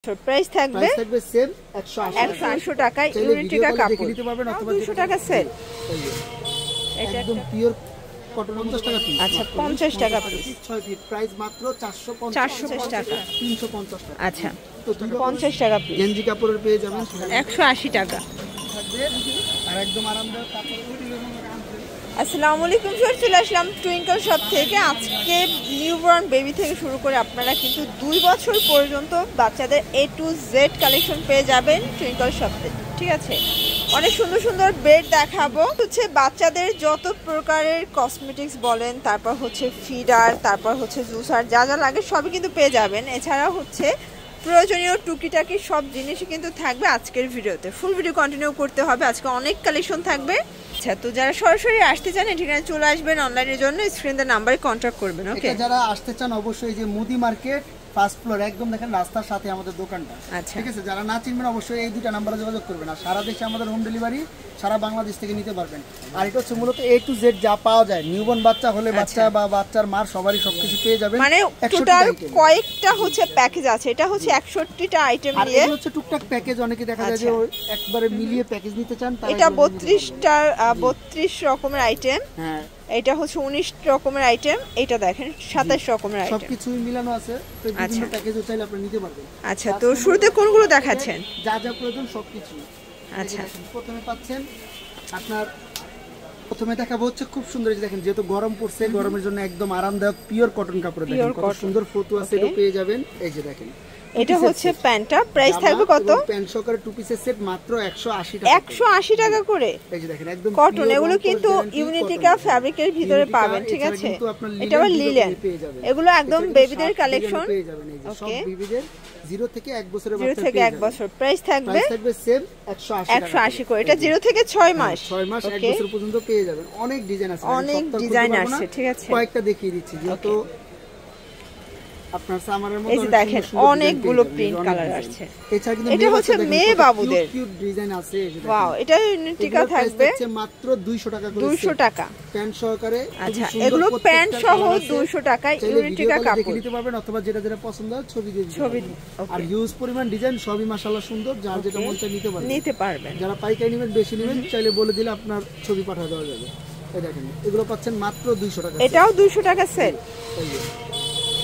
Price থাকবে same 180 টাকা ইউনিটিকা কাপড় নিতে পারবেন অথবা 200 টাকা সেট। এটা একদম পিওর কটন 50 টাকা পিস। আচ্ছা 50 টাকা পিস 6 পিস প্রাইস মাত্র 450 টাকা 350 টাকা। আচ্ছা তো 50 টাকা পিস গেঞ্জি কাপড়ের পেয়ে যাবেন 180 টাকা থাকবে আর একদম আরামদায়ক কাপড়। আসসালামু আলাইকুম স্যার, চলে আসলাম টুইঙ্কল শপ থেকে। আজকে নিউবর্ন বেবি থেকে শুরু করে আপনারা কিন্তু 2 বছর পর্যন্ত বাচ্চাদের A to Z কালেকশন পেয়ে যাবেন টুইঙ্কল শপ থেকে, ঠিক আছে? অনেক সুন্দর সুন্দর বেড দেখাবো, হচ্ছে বাচ্চাদের যত প্রকারের কসমেটিক্স বলেন, তারপর হচ্ছে ফিডার, তারপর হচ্ছে জুসার, যা যা লাগে সবই কিন্তু পেয়ে যাবেন। এছাড়া হচ্ছে প্রয়োজনীয় টুকিটাকি সব জিনিসই কিন্তু থাকবে আজকের ভিডিওতে। ফুল ভিডিও কন্টিনিউ করতে হবে, আজকে অনেক কালেকশন থাকবে। আচ্ছা, তো যারা সরাসরি আসতে চান ঠিকানা চলে আসবেন, অনলাইনের জন্য স্ক্রিনের নাম্বারে কন্ট্যাক্ট করবেন। ওকে, যারা আসতে চান অবশ্যই যে মুদি মার্কেট ফার্স্ট ফ্লোর একদম দেখেন রাস্তার সাথে আমাদের দোকানটা, ঠিক আছে? যারা না চিনবেন অবশ্যই এই দুটো নাম্বারে যোগাযোগ করবেন। আর সারা দেশে আমাদের হোম ডেলিভারি, সারা বাংলাদেশ থেকে নিতে পারবেন। আর এটা হচ্ছে মূলত A to Z যা পাওয়া যায়, নিউবর্ন বাচ্চা হলে বাচ্চা বা বাচ্চার মার সবারই সবকিছু পেয়ে যাবেন। মানে টোটাল কয়েকটা হচ্ছে প্যাকেজ আছে, এটা হচ্ছে 61টা আইটেম আর নিয়ে। এটা হচ্ছে টুকটাক প্যাকেজ, অনেকে দেখা যায় যে একবারে মিলিয়ে প্যাকেজ নিতে চান। এটা 32 রকমের আইটেম, হ্যাঁ এটা হচ্ছে 19 রকমের আইটেম, এটা দেখেন 27 রকমের আইটেম, সবকিছু মিলানো আছে। তো বিভিন্ন প্যাকেজও চাইলে আপনি নিতে পারবেন। আচ্ছা, তো শুরুতে কোনগুলো দেখাচ্ছেন? যা যা প্রয়োজন সবকিছু। আচ্ছা, প্রথমে পাচ্ছেন আপনার, প্রথমে দেখাবো হচ্ছে খুব সুন্দর, দেখেন যেহেতু গরম পড়ছে, গরমের জন্য একদম আরামদায়ক পিওর কটন কাপড়। দেখেন কত সুন্দর ফটো আছে, এটা পেয়ে যাবেন। এই যে দেখেন এটা হচ্ছে প্যান্টটা, প্রাইস থাকবে কত? প্যান্ট সহকারে টু পিসের সেট মাত্র 180 টাকা। 180 টাকা করে। এই যে দেখেন একদম কটন, এগুলো কিন্তু ইউনিটিকা ফ্যাব্রিকের ভিতরে পাবেন, ঠিক আছে? এটা আবার লিলেন, এগুলো একদম বেবিদের কালেকশন পেয়ে যাবেন। এই যে সব বেবিদের 0 থেকে 1 বছরের বাচ্চা, 0 থেকে 1 বছর। প্রাইস থাকবে সেম 180 করে। এটা 0 থেকে 6 মাস, 6 মাস 1 বছর পর্যন্ত পেয়ে যাবেন। অনেক ডিজাইন আছে, অনেক ডিজাইন আছে, ঠিক আছে? কয়েকটা দেখিয়ে দিচ্ছি যেহেতু আপনার সামারের মধ্যে। এই যে দেখেন অনেকগুলো প্রিন্ট কালার আছে। এছাড়া কিন্তু এটা হচ্ছে মেয়ে বাবুদের কিউট ডিজাইন আছে। এই যে ওয়াও, এটা ইউনিটিকা থাকবে মাত্র 200 টাকা করে। 200 টাকা প্যান্ট সহকারে। আচ্ছা, এগুলো প্যান্ট সহ 200 টাকা ইউনিটিকা কাপড়। দেখে নিতে পারবেন অথবা যেটা যেটা পছন্দ হয় ছবি দিয়ে দিবেন। আর হিউজ পরিমাণ ডিজাইন, সবই মাশাআল্লাহ সুন্দর, যার যেটা মন চায় নিতে পারবেন। যারা পাইকারি নেবেন, বেশি নেবেন, চাইলে বলে দিলে আপনার ছবি পাঠিয়ে দেওয়া যাবে। এই দেখেন এগুলো পাচ্ছেন মাত্র 200 টাকা। এটাও 200 টাকা সেট।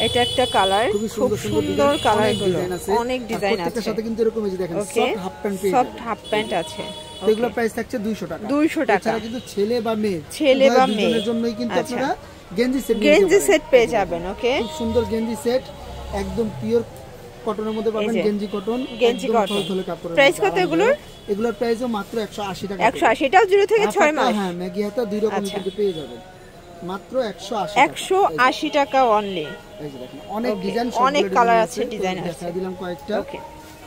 এটা একটা কালার, খুব সুন্দর কালার, গুলো অনেক ডিজাইন আছে। এর সাথে কিন্তু এরকম এই যে দেখেন সফট হাফ প্যান্ট পেয়ে যাবেন। সফট হাফ প্যান্ট আছে, এগুলো প্রাইস থাকছে 200 টাকা। 200 টাকা। এছাড়া কিন্তু ছেলে বা মেয়ে দুজনের জন্যই কিন্তু আপনারা গেঞ্জি সেট পেয়ে যাবেন। ওকে, খুব সুন্দর গেঞ্জি সেট, একদম পিওর কটনের মধ্যে পাবেন। গেঞ্জি কটন থলথলে কাপড়। প্রাইস কত এগুলোর? এগুলোর প্রাইসও মাত্র 180 টাকা। 180। এটাও 0 থেকে 6 মাস। হ্যাঁ, ম্যাগি হাতা দুই রকম কিন্তু পেয়ে যাবেন মাত্র 180 টাকা অনলি। এই যে দেখেন অনেক ডিজাইন, অনেক কালার আছে, ডিজাইন আছে। দেখাই দিলাম কয়েকটা। ওকে,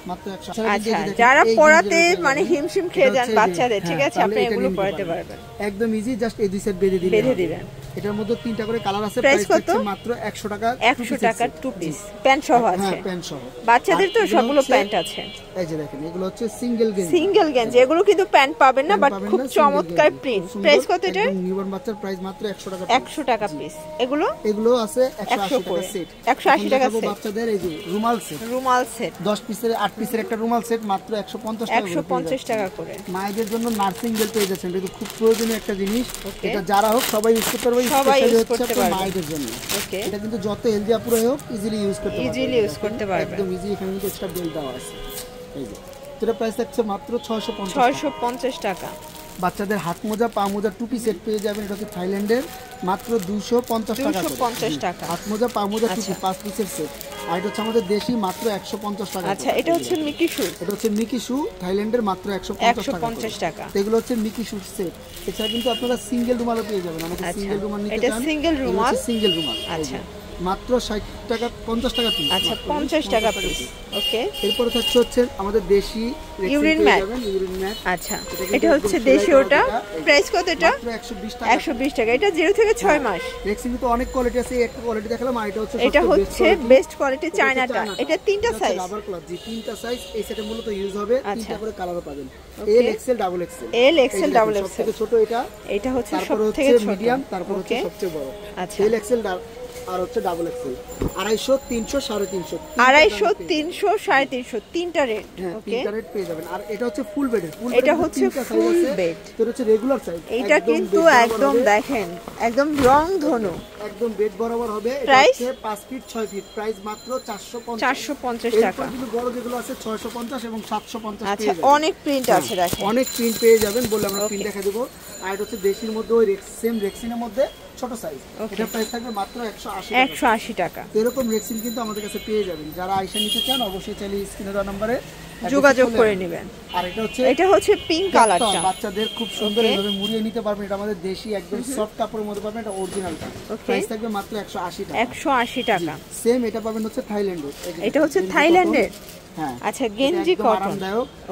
মাত্র 180। আচ্ছা, যারা পরাতে মানে হিমশিম খেয়ে যান বাচ্চাদের, ঠিক আছে, আপনি এগুলো পরাতে পারবেন একদম ইজি। জাস্ট এই দুই সেট বেঁধে দিবেন। এটার মধ্যে 3টা করে কালার আছে। প্রাইস কত? মাত্র 100 টাকা। 100 টাকা টু পিস প্যান্ট সহ আছে। হ্যাঁ, প্যান্ট সহ। বাচ্চাদের তো সবগুলো প্যান্ট আছে। এই যে দেখেন এগুলো হচ্ছে সিঙ্গেল গেঞ্জি, এগুলো কিন্তু প্যান্ট পাবেন না, বাট খুব চমৎকার প্রিন্ট। প্রাইস কত এটা? নিউবর্ন বাচ্চার প্রাইস মাত্র 100 টাকা। 100 টাকা পিস। এগুলো আছে 180 টাকা সেট। 180 টাকা সেট। বাচ্চাদের এই যে রুমাল সেট 10 পিসের 8 পিসের একটা রুমাল সেট মাত্র 150 টাকা। 150 টাকা করে। মায়েদের জন্য নার্সিং জেল পেয়ে যাচ্ছেন, এটা খুব প্রয়োজনীয় একটা জিনিস। এটা যারা হোক সবাই ইউজ করতে পারবে, স্পেশালি হচ্ছে মায়েদের জন্য। ওকে, এটা কিন্তু যত হেলদি আপুরা হোক ইজিলি ইউজ করতে পারবে, একদম ইজি। এখানে কিন্তু এক্সট্রা বেল দেওয়া আছে। এই যে এটা প্রাইস থাকছে মাত্র 650 টাকা। বাচ্চাদের হাত মোজা, পা মোজা, টুপি সেট পেয়ে যাবেন। এটা হচ্ছে থাইল্যান্ডের, মাত্র 250 টাকা। হাত মোজা, পা মোজা, টুপি 5 পিসের সেট। আর এটা হচ্ছে আমাদের দেশি, মাত্র 150 টাকা। আচ্ছা, এটা হচ্ছে মিকি শু থাইল্যান্ডের, মাত্র 150 টাকা। এগুলো হচ্ছে মিকি শু সেট। এছাড়া কিন্তু আপনারা সিঙ্গেল রুমালও পেয়ে যাবেন। আমাদের সিঙ্গেল রুমাল নিতে চান, সিঙ্গেল রুমাল। আচ্ছা, মাত্র 60 টাকা 50 টাকা পিস। আচ্ছা, 50 টাকা পিস। ওকে, এরপরে হচ্ছে আমাদের দেশি ইউরিন ম্যাট। আচ্ছা, এটা হচ্ছে দেশি। ওটা প্রাইস কত? এটা 120 টাকা। এটা 0 থেকে 6 মাস। রেক্সিন তো অনেক কোয়ালিটি আছে, একটা কোয়ালিটি দেখালাম। আর এটা হচ্ছে বেস্ট কোয়ালিটি চায়নাটা। এটা 3টা সাইজ, রাবার ক্লথ। জি, 3টা সাইজ এই সেটে মূলত ইউজ হবে। 3টা করে কালারও পাবেন, এল এক্সেল ডাবল এক্সেল। সবথেকে ছোট এটা হচ্ছে সবথেকে ছোট, মিডিয়াম, তারপর হচ্ছে সবচেয়ে বড়। আচ্ছা, এল এক্সেল আর হচ্ছে ডাবল এক্সেল 250 300 350 250 300 350 তিনটা রেট ওকে তিনটা রেট পেয়ে যাবেন আর এটা হচ্ছে ফুল বেডের এটা হচ্ছে ফুল বেড এটা হচ্ছে রেগুলার সাইজ এটা কিন্তু একদম দেখেন একদম রং ধনু একদম বেড বরাবর হবে এটা হচ্ছে 5 ফিট 6 ফিট প্রাইস মাত্র 450 টাকা কিন্তু বড় যেগুলো আছে 650 এবং 750 আচ্ছা অনেক প্রিন্ট আছে দেখেন অনেক প্রিন্ট পেয়ে যাবেন বলে আমরা প্রিন্ট দেখা দেব আর এটা হচ্ছে দেশির মধ্যে ওই সেম রেক্সিনের মধ্যে ছোট সাইজ এটা প্রাইস থাকবে মাত্র 180 টাকা এরকম রেক্সিন কিন্তু আমাদের কাছে পেয়ে যাবেন যারা আয়শা নিতে চান অবশ্যই চাইলে স্ক্রিনে দেওয়া নম্বরে যোগাযোগ করে নেবেন আর এটা হচ্ছে পিঙ্ক কালারটা বাচ্চাদের খুব সুন্দর ভাবে মুড়িয়ে নিতে পারবেন এটা আমাদের দেশি একদম সফট কাপড়ের মধ্যে পাবেন এটা অরিজিনালটা প্রাইস থাকবে মাত্র 180 টাকা সেম এটা পাবেন হচ্ছে থাইল্যান্ডের এটা হচ্ছে থাইল্যান্ডের হ্যাঁ আচ্ছা গেঞ্জি কটন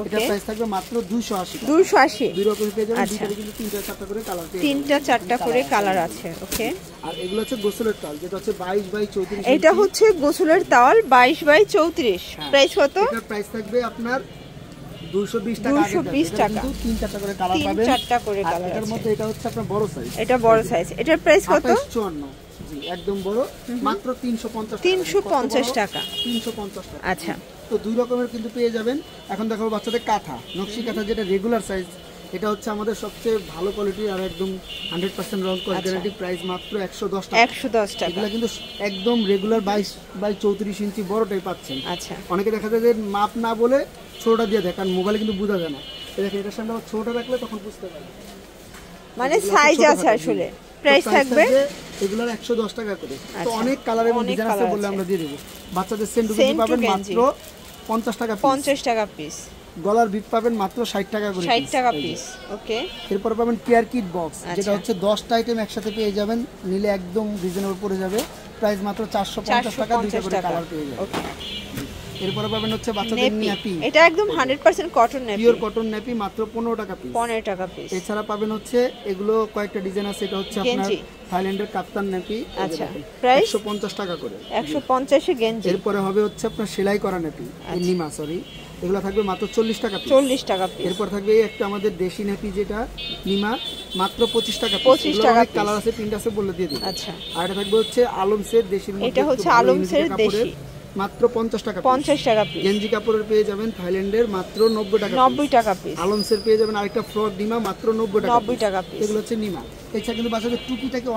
এটা প্রাইস থাকবে মাত্র 280 280 দুই রকম পেয়ে যাবেন দুইটারে কিন্তু তিনটা চারটা করে কালার পেয়ে তিনটা চারটা করে কালার আছে ওকে আর এগুলো হচ্ছে গোসলের তাল যেটা হচ্ছে 22 বাই 34 এটা হচ্ছে গোসলের তাল 22 বাই 34 প্রাইস কত এটা প্রাইস থাকবে আপনার 220 টাকা 220 টাকা কিন্তু তিন চারটা করে কালার পাবেন তিন চারটা করে কালার আছে এর মধ্যে এটা হচ্ছে আপনার বড় সাইজ এটা বড় সাইজ এটার প্রাইস কত 54 জি একদম বড় মাত্র 350 টাকা 350 টাকা আচ্ছা তো দুই রকমের কিন্তু পেয়ে যাবেন এখন দেখাবো বাচ্চাদের কাঁথা নকশি কাঁথা যেটা রেগুলার সাইজ এটা হচ্ছে আমাদের সবচেয়ে ভালো কোয়ালিটি আর একদম 100% রং কস গ্যারান্টি প্রাইস মাত্র 110 টাকা 110 টাকা এগুলা কিন্তু একদম রেগুলার 22 বাই 34 ইঞ্চি বড়টাই পাচ্ছেন আচ্ছা অনেকে দেখা যায় যে মাপ না বলে ছোটটা দিয়ে দেয় কারণ মোবাইলে কিন্তু বোঝা যায় না দেখেন এটার সামনে ছোটটা রাখলে তখন বুঝতে পারবে মানে সাইজ আছে আসলে প্রাইস থাকবে এগুলার 110 টাকা করে তো অনেক কালার এবং ডিজাইন আছে বলে আমরা দিয়ে দেব বাচ্চাদের সেন্ট টু পাবেন মাত্র 50 টাকা পিস গলার বিট পাবেন মাত্র 60 টাকা করে 60 টাকা পিস ওকে এরপর পাবেন কেয়ার কিট বক্স যেটা হচ্ছে 10টা আইটেম একসাথে পেয়ে যাবেন নিলে একদম রিজনেবল পড়ে যাবে প্রাইস মাত্র 450 টাকা দুটো করে কালার পেয়ে যাবেন ওকে এরপর পাবেন হচ্ছে বাচ্চাদের ন্যাপি এটা একদম 100% cotton nappy pure cotton nappy মাত্র 15 টাকা পিস 15 টাকা পিস এছাড়া পাবেন হচ্ছে এগুলো কয়েকটা ডিজাইন আছে এটা হচ্ছে আপনার থাইল্যান্ডের কাপ্তান ন্যাপি আচ্ছা প্রাইস 150 টাকা করে 150 এ গেঞ্জি এরপরে হবে হচ্ছে আপনার সেলাই করা ন্যাপি নিমা সরি এগুলো থাকবে মাত্র 40 টাকা পিস 40 টাকা পিস এরপর থাকবে একটা আমাদের দেশি ন্যাপি যেটা নিমা মাত্র 25 টাকা পিস 25 টাকা কালার আছে প্রিন্ট আছে বলে দিয়ে দিই আচ্ছা আর এটা থাকবে হচ্ছে আলমসের দেশির মধ্যে এটা হচ্ছে আলমসের দেশি মাত্র 50 টাকা 50 টাকা পিস গেঞ্জি কাপড়ের পেয়ে যাবেন থাইল্যান্ডের মাত্র 90 টাকা পিস আলমসের পেয়ে যাবেন আরেকটা ফ্রক নিমা মাত্র 90 টাকা পিস এগুলো হচ্ছে নিমা এছাড়া কিন্তু বাচ্চাদের টুকিটাকে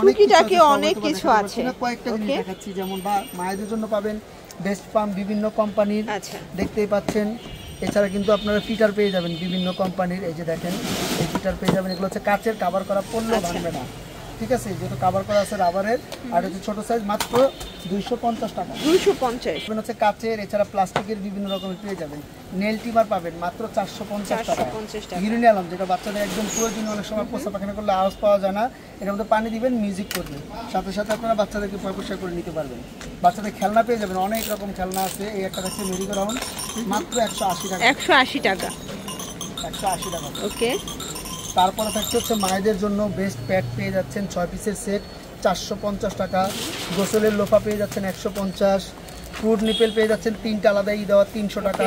অনেক কিছু আছে কয়েকটা জিনিস দেখাচ্ছি যেমন বা মায়েদের জন্য পাবেন বেস্ট পাম্প বিভিন্ন কোম্পানির দেখতেই পাচ্ছেন এছাড়া কিন্তু আপনারা ফিটার পেয়ে যাবেন বিভিন্ন কোম্পানির এই যে দেখেন এই ফিটার পেয়ে যাবেন এগুলো হচ্ছে কাচের কভার করা পড়লেও ভাঙবে না ঠিক আছে যেহেতু কভার করা আছে রাবারের আর হচ্ছে ছোট সাইজ মাত্র 250 টাকা 250 হচ্ছে কাচের এছাড়া প্লাস্টিকের বিভিন্ন রকমের পেয়ে যাবেন নেল টিমার পাবেন মাত্র 450 টাকা ইউরেনিয়াম যেটা বাচ্চাদের একদম প্রয়োজনীয় অনেক সময় পোষা পাখানা করলে আওয়াজ পাওয়া যায় না এর মধ্যে পানি দিবেন মিউজিক করবে সাথে সাথে আপনারা বাচ্চাদেরকে পরিষ্কার করে নিতে পারবেন বাচ্চাদের খেলনা পেয়ে যাবেন অনেক রকম খেলনা আছে এই একটা হচ্ছে মেরিগো রাউন্ড মাত্র 180 টাকা 180 টাকা ওকে তারপরে থাকছে হচ্ছে মায়েদের জন্য বেস্ট প্যাড পেয়ে যাচ্ছেন 6 পিসের সেট 450 টাকা গোসলের লোফা পেয়ে যাচ্ছেন 150 ফ্রুট নিপেল পেয়ে যাচ্ছেন তিনটা আলাদা দেওয়া 300 টাকা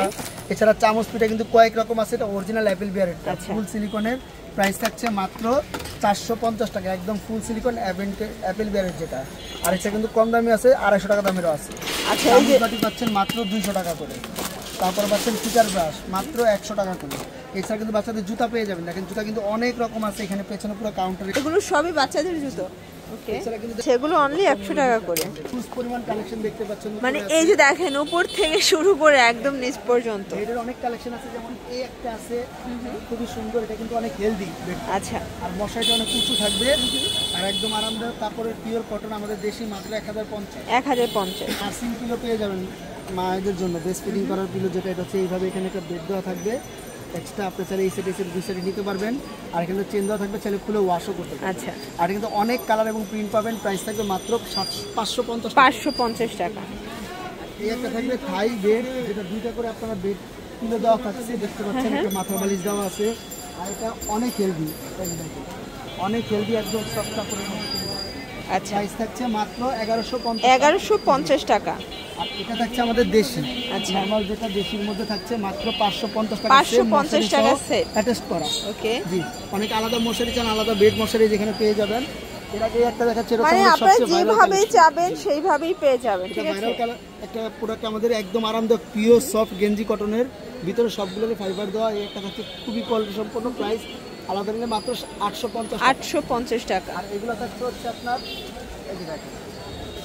এছাড়া চামচ পিঠা কিন্তু কয়েক রকম আছে এটা অরিজিনাল অ্যাপেল বিয়ারের ফুল সিলিকনের প্রাইস থাকছে মাত্র 450 টাকা একদম ফুল সিলিকন অ্যাপেল বিয়ারের যেটা আর এটা কিন্তু কম দামি আছে 250 টাকা দামেরও আছে আচ্ছা এই যে বাটি পাচ্ছেন মাত্র 200 টাকা করে তারপর পাচ্ছেন ফিচার ব্রাশ মাত্র 100 টাকা করে এছাড়া কিন্তু বাচ্চাদের জুতা পেয়ে যাবেন দেখেন জুতা কিন্তু অনেক রকম আছে এখানে পেছনে পুরো কাউন্টারে এগুলো সবই বাচ্চাদের জুতো ওকে সেগুলো অনলি 100 টাকা করে হিউজ পরিমাণ কালেকশন দেখতে পাচ্ছেন মানে এই যে দেখেন উপর থেকে শুরু করে একদম নিচ পর্যন্ত এটার অনেক কালেকশন আছে যেমন এই একটা আছে খুবই সুন্দর এটা কিন্তু অনেক হেলদি আচ্ছা আর মশারিটা অনেক উঁচু থাকবে আর একদম আরামদায়ক কাপড়ের পিওর কটন আমাদের দেশি মাত্র 1050 আর সিম পিলো পেয়ে যাবেন মায়েদের জন্য বেস্ট ফিটিং করার পিলো যেটা এটা হচ্ছে এইভাবে এখানে একটা বেড দেওয়া থাকবে এক্সট্রা আপনি চাইলে এই সেট দুই সেট নিতে পারবেন আর এখানে চেন দেওয়া থাকবে চাইলে খুলে ওয়াশও করতে পারবেন আচ্ছা আর কিন্তু অনেক কালার এবং প্রিন্ট পাবেন প্রাইস থাকবে মাত্র 550 টাকা এই একটা থাকবে থাই বেড যেটা দুইটা করে আপনারা বেড পিলো দেওয়া থাকছে দেখতে পাচ্ছেন একটা মাথা বালিশ দেওয়া আছে আর এটা অনেক হেলদি একদম সফট কাপড়ের মধ্যে আচ্ছা প্রাইস থাকছে মাত্র 1150 টাকা আর এটা থাকছে আমাদের দেশি আচ্ছা নরমাল যেটা দেশির মধ্যে থাকছে মাত্র 550 টাকা 550 টাকা সেট অ্যাটাচ করা ওকে জি অনেক আলাদা মশারি চান আলাদা বেড মশারি যেখানে পেয়ে যাবেন এর আগে একটা দেখাচ্ছি, মানে আপনারা যেভাবেই চাবেন সেইভাবেই পেয়ে যাবেন। ঠিক আছে, ভাইরাল কালার একটা প্রোডাক্ট আমাদের একদম আরামদায়ক পিওর সফট গেঞ্জি কটনের ভিতরে সবগুলোকে ফাইবার দেওয়া। এই একটা হচ্ছে খুবই কোয়ালিটি সম্পন্ন, প্রাইস আলাদা নিলে মাত্র 850 টাকা। আর এগুলো থাকছে হচ্ছে আপনার এই যে দেখেন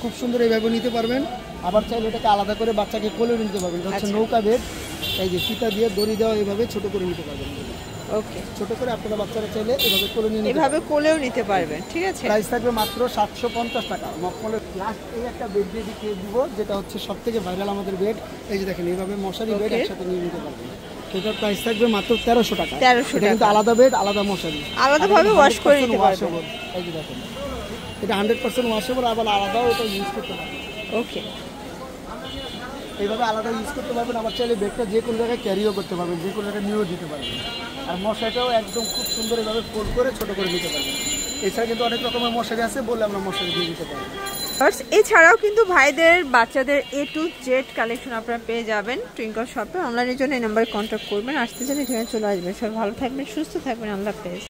খুব সুন্দর এইভাবে নিতে পারবেন। আবার চাইলে এটাকে আলাদা করে বাচ্চাকে কোলে নিতে পারবেন। এটা হচ্ছে নৌকা বেড, এই যে ফিতা দিয়ে দড়ি দেওয়া, এইভাবে ছোট করে নিতে পারবেন। ওকে, ছোট করে আপনারা বাচ্চারা চাইলে এভাবে কোলে নিয়ে এভাবে কোলেও নিতে পারবেন। ঠিক আছে, প্রাইস থাকবে মাত্র 750 টাকা। মকমলের লাস্ট এই একটা বেড দিয়ে দেখিয়ে দিব, যেটা হচ্ছে সবথেকে ভাইরাল আমাদের বেড। এই যে দেখেন এইভাবে মশারি বেড একসাথে নিয়ে নিতে পারবেন। এটার প্রাইস থাকবে মাত্র 1300 টাকা। 1300 টাকা, কিন্তু আলাদা বেড আলাদা মশারি, আলাদাভাবে ওয়াশ করে নিতে পারবেন। এই যে দেখেন এটা 100% ওয়াশেবল, আবার আলাদাও এটা ইউজ করতে পারবেন। ওকে, এইভাবে আলাদা ইউজ করতে পারবেন। আবার চাইলে বেডটা যে কোনো জায়গায় ক্যারিও করতে পারবেন, যে কোনো জায়গায় নিয়েও দিতে পারবেন। আর মশারিটাও একদম খুব সুন্দর এভাবে ফোল্ড করে ছোট করে নিতে পারবেন। এছাড়া কিন্তু অনেক রকমের মশারি আছে, বলে আমরা মশারি দিয়ে দিতে পারবো। এছাড়াও কিন্তু ভাইদের বাচ্চাদের A to Z কালেকশন আপনারা পেয়ে যাবেন টুইঙ্কল শপে। অনলাইনের জন্য এই নাম্বারে কন্ট্যাক্ট করবেন, আসতে চাইলে এখানে চলে আসবেন। সবাই ভালো থাকবেন, সুস্থ থাকবেন, আল্লাহ হাফেজ।